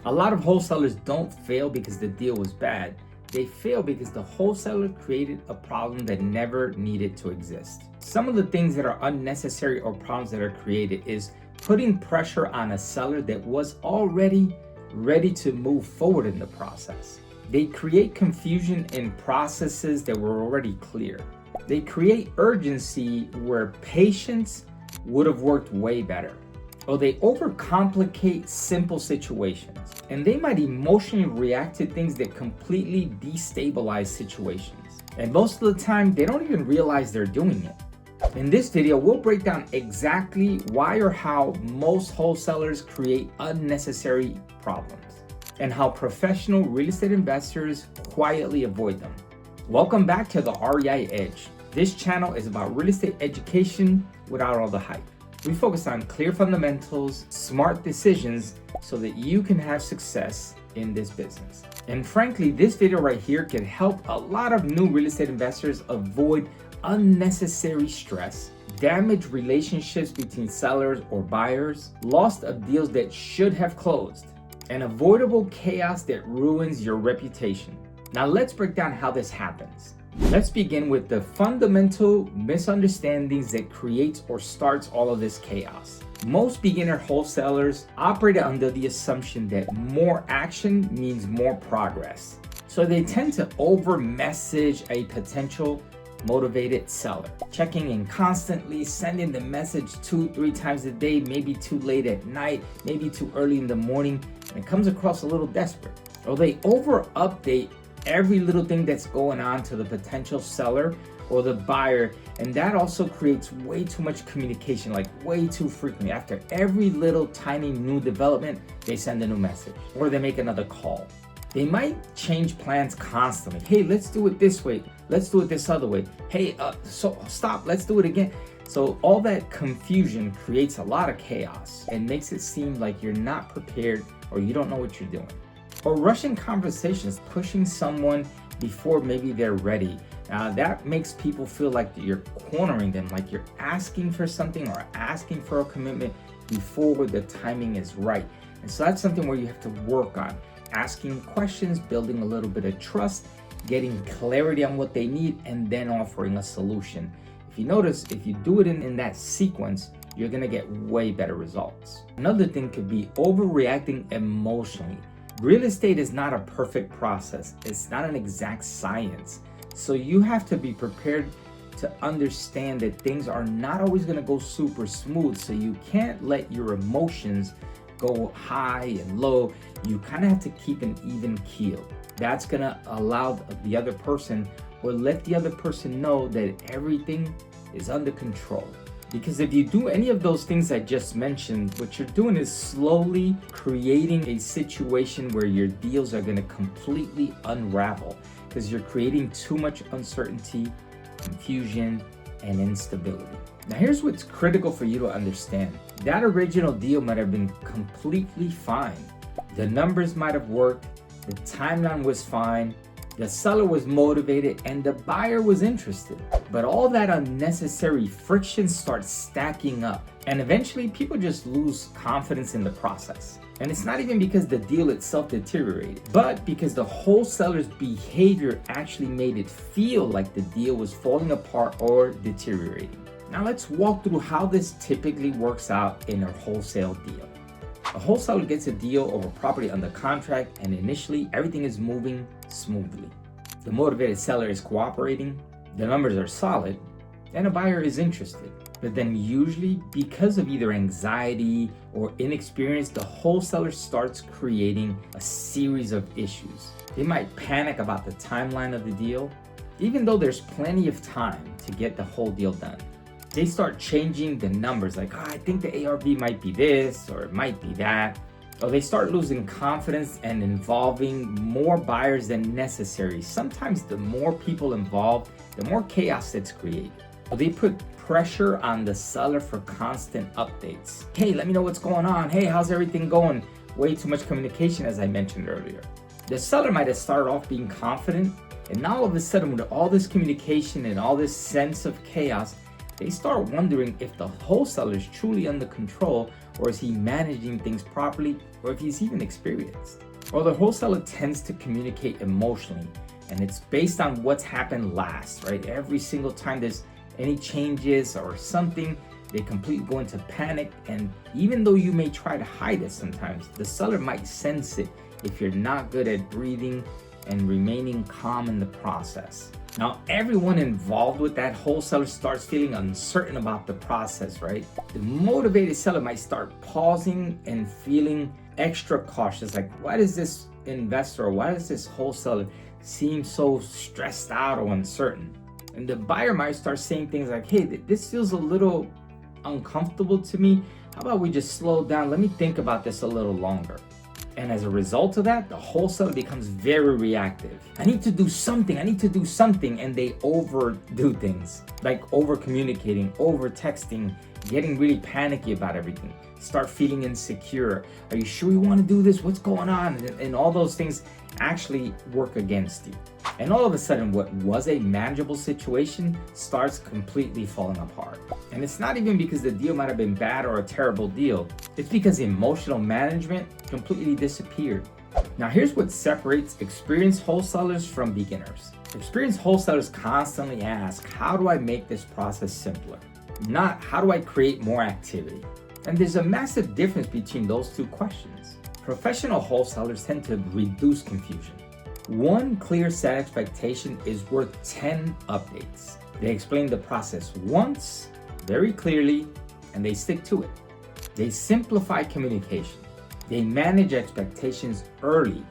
A lot of wholesalers don't fail because the deal was bad. They fail because the wholesaler created a problem that never needed to exist. Some of the things that are unnecessary or problems that are created is putting pressure on a seller that was already ready to move forward in the process. They create confusion in processes that were already clear. They create urgency where patience would have worked way better. Or they overcomplicate simple situations. And they might emotionally react to things that completely destabilize situations. And most of the time, they don't even realize they're doing it. In this video, we'll break down exactly why or how most wholesalers create unnecessary problems and how professional real estate investors quietly avoid them. Welcome back to the REI Edge. This channel is about real estate education without all the hype. We focus on clear fundamentals, smart decisions, so that you can have success in this business. And frankly, this video right here can help a lot of new real estate investors avoid unnecessary stress, damaged relationships between sellers or buyers, loss of deals that should have closed, and avoidable chaos that ruins your reputation. Now let's break down how this happens. Let's begin with the fundamental misunderstandings that creates or starts all of this chaos. Most beginner wholesalers operate under the assumption that more action means more progress. So they tend to over-message a potential motivated seller, checking in constantly, sending the message 2-3 times a day, maybe too late at night, maybe too early in the morning, and it comes across a little desperate. Or they over-update every little thing that's going on to the potential seller or the buyer, and that also creates way too much communication, like way too frequently. After every little tiny new development, they send a new message or they make another call. They might change plans constantly. Hey, let's do it this way. Let's do it this other way. Hey, so stop, let's do it again. So all that confusion creates a lot of chaos and makes it seem like you're not prepared or you don't know what you're doing. Or rushing conversations, pushing someone before maybe they're ready. That makes people feel like you're cornering them, like you're asking for something or asking for a commitment before the timing is right. And so that's something where you have to work on. Asking questions, building a little bit of trust, getting clarity on what they need, and then offering a solution. If you notice, if you do it in that sequence, you're gonna get way better results. Another thing could be overreacting emotionally. Real estate is not a perfect process. It's not an exact science. So you have to be prepared to understand that things are not always going to go super smooth. So you can't let your emotions go high and low. You kind of have to keep an even keel. That's going to allow the other person or let the other person know that everything is under control. Because if you do any of those things I just mentioned, what you're doing is slowly creating a situation where your deals are going to completely unravel because you're creating too much uncertainty, confusion, and instability. Now here's what's critical for you to understand. That original deal might have been completely fine. The numbers might have worked, the timeline was fine, the seller was motivated, and the buyer was interested. But all that unnecessary friction starts stacking up. And eventually people just lose confidence in the process. And it's not even because the deal itself deteriorated, but because the wholesaler's behavior actually made it feel like the deal was falling apart or deteriorating. Now let's walk through how this typically works out in a wholesale deal. A wholesaler gets a deal over property under contract, and initially everything is moving smoothly. The motivated seller is cooperating, the numbers are solid, and a buyer is interested. But then usually because of either anxiety or inexperience, the wholesaler starts creating a series of issues. They might panic about the timeline of the deal, even though there's plenty of time to get the whole deal done. They start changing the numbers, like, I think the ARV might be this or it might be that. Or they start losing confidence and involving more buyers than necessary. Sometimes the more people involved, the more chaos that's created. Or they put pressure on the seller for constant updates. Hey, let me know what's going on. Hey, how's everything going? Way too much communication, as I mentioned earlier. The seller might have started off being confident, and now all of a sudden with all this communication and all this sense of chaos, they start wondering if the wholesaler is truly under control or is he managing things properly, or if he's even experienced. Or the wholesaler tends to communicate emotionally, and it's based on what's happened last, right? Every single time there's any changes or something, they completely go into panic. And even though you may try to hide it sometimes, the seller might sense it if you're not good at breathing and remaining calm in the process. Now, everyone involved with that wholesaler starts feeling uncertain about the process, right? The motivated seller might start pausing and feeling extra cautious. Like, why does this investor or why does this wholesaler seem so stressed out or uncertain? And the buyer might start saying things like, hey, this feels a little uncomfortable to me. How about we just slow down? Let me think about this a little longer. And as a result of that, the wholesaler becomes very reactive. I need to do something. And they overdo things, like over communicating, over texting, getting really panicky about everything. Start feeling insecure. Are you sure you want to do this? What's going on? And all those things actually work against you. And all of a sudden, what was a manageable situation starts completely falling apart. And it's not even because the deal might have been bad or a terrible deal. It's because emotional management completely disappeared. Now, here's what separates experienced wholesalers from beginners. Experienced wholesalers constantly ask, how do I make this process simpler? Not, how do I create more activity? And there's a massive difference between those two questions. Professional wholesalers tend to reduce confusion. One clear set expectation is worth 10 updates. They explain the process once, very clearly, and they stick to it. They simplify communication. They manage expectations early,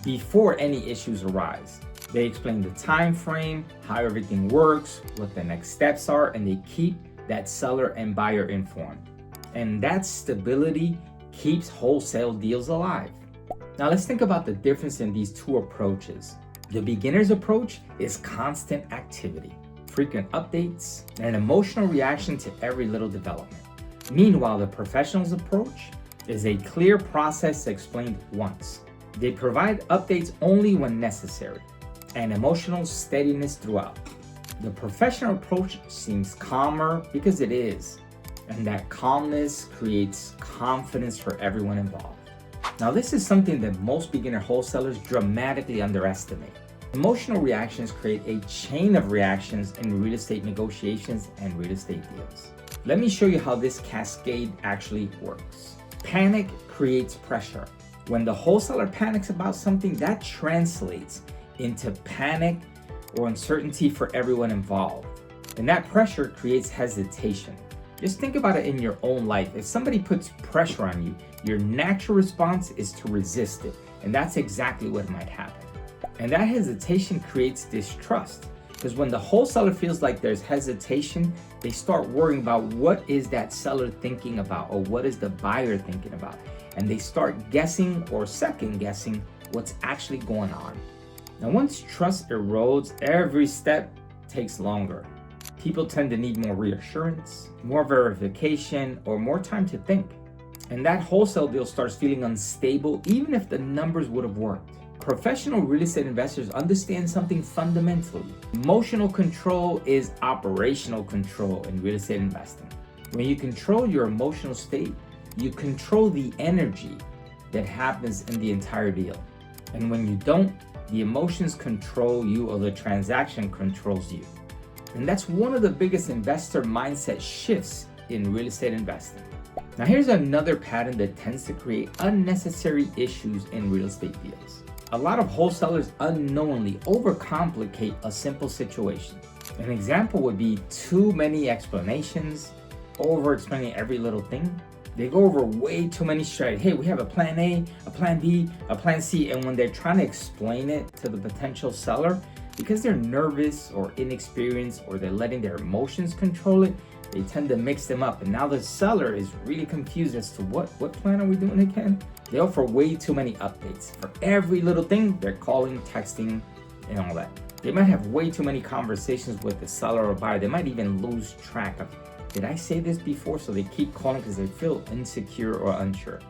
before any issues arise. They explain the time frame, how everything works, what the next steps are, and they keep that seller and buyer informed. And that stability keeps wholesale deals alive. Now let's think about the difference in these two approaches. The beginner's approach is constant activity, frequent updates, and an emotional reaction to every little development. Meanwhile, the professional's approach is a clear process explained once. They provide updates only when necessary, and emotional steadiness throughout. The professional approach seems calmer because it is, and that calmness creates confidence for everyone involved. Now, this is something that most beginner wholesalers dramatically underestimate. Emotional reactions create a chain of reactions in real estate negotiations and real estate deals. Let me show you how this cascade actually works. Panic creates pressure. When the wholesaler panics about something, that translates into panic or uncertainty for everyone involved. And that pressure creates hesitation. Just think about it in your own life. If somebody puts pressure on you, your natural response is to resist it. And that's exactly what might happen. And that hesitation creates distrust. Because when the wholesaler feels like there's hesitation, they start worrying about what is that seller thinking about, or what is the buyer thinking about. And they start guessing or second guessing what's actually going on. Now, once trust erodes, every step takes longer. People tend to need more reassurance, more verification, or more time to think. And that wholesale deal starts feeling unstable, even if the numbers would have worked. Professional real estate investors understand something fundamentally. Emotional control is operational control in real estate investing. When you control your emotional state, you control the energy that happens in the entire deal. And when you don't, the emotions control you, or the transaction controls you. And that's one of the biggest investor mindset shifts in real estate investing. Now, here's another pattern that tends to create unnecessary issues in real estate deals. A lot of wholesalers unknowingly overcomplicate a simple situation. An example would be too many explanations, over-explaining every little thing. They go over way too many strategies. Hey, we have a plan A, a plan B, a plan C. And when they're trying to explain it to the potential seller, because they're nervous or inexperienced, or they're letting their emotions control it, they tend to mix them up. And now the seller is really confused as to what plan are we doing again? They offer way too many updates. For every little thing, they're calling, texting, and all that. They might have way too many conversations with the seller or buyer. They might even lose track of, did I say this before? So they keep calling because they feel insecure or unsure.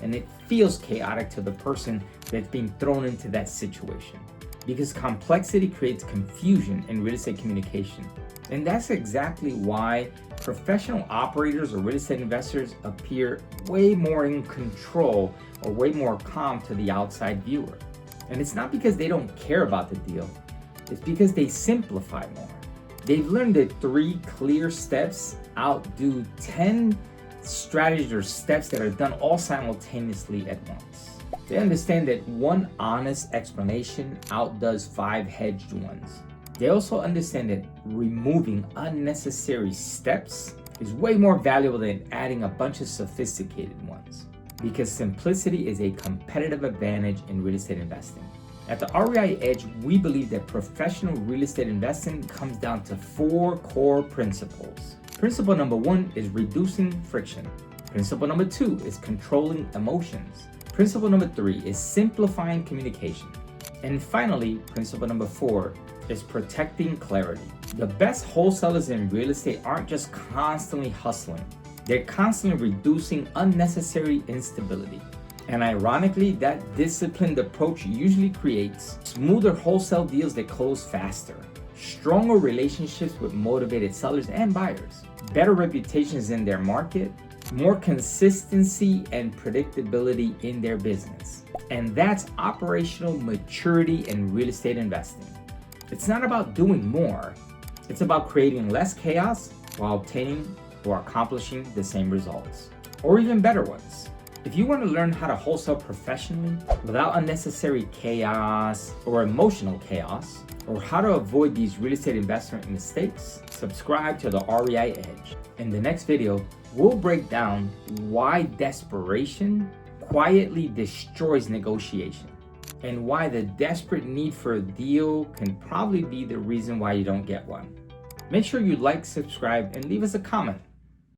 And it feels chaotic to the person that's being thrown into that situation. because complexity creates confusion in real estate communication. And that's exactly why professional operators or real estate investors appear way more in control or way more calm to the outside viewer. And it's not because they don't care about the deal, it's because they simplify more. They've learned that 3 clear steps outdo 10 strategies or steps that are done all simultaneously at once. They understand that 1 honest explanation outdoes 5 hedged ones. They also understand that removing unnecessary steps is way more valuable than adding a bunch of sophisticated ones, because simplicity is a competitive advantage in real estate investing. At the REI Edge, we believe that professional real estate investing comes down to 4 core principles. Principle number 1 is reducing friction. Principle number 2 is controlling emotions. Principle number 3 is simplifying communication. And finally, principle number 4 is protecting clarity. The best wholesalers in real estate aren't just constantly hustling. They're constantly reducing unnecessary instability. And ironically, that disciplined approach usually creates smoother wholesale deals that close faster, stronger relationships with motivated sellers and buyers, better reputations in their market, more consistency and predictability in their business. And that's operational maturity in real estate investing. It's not about doing more, it's about creating less chaos while obtaining or accomplishing the same results, or even better ones. If you want to learn how to wholesale professionally without unnecessary chaos or emotional chaos, or how to avoid these real estate investment mistakes, subscribe to the REI Edge. In the next video, we'll break down why desperation quietly destroys negotiation, and why the desperate need for a deal can probably be the reason why you don't get one. Make sure you like, subscribe, and leave us a comment.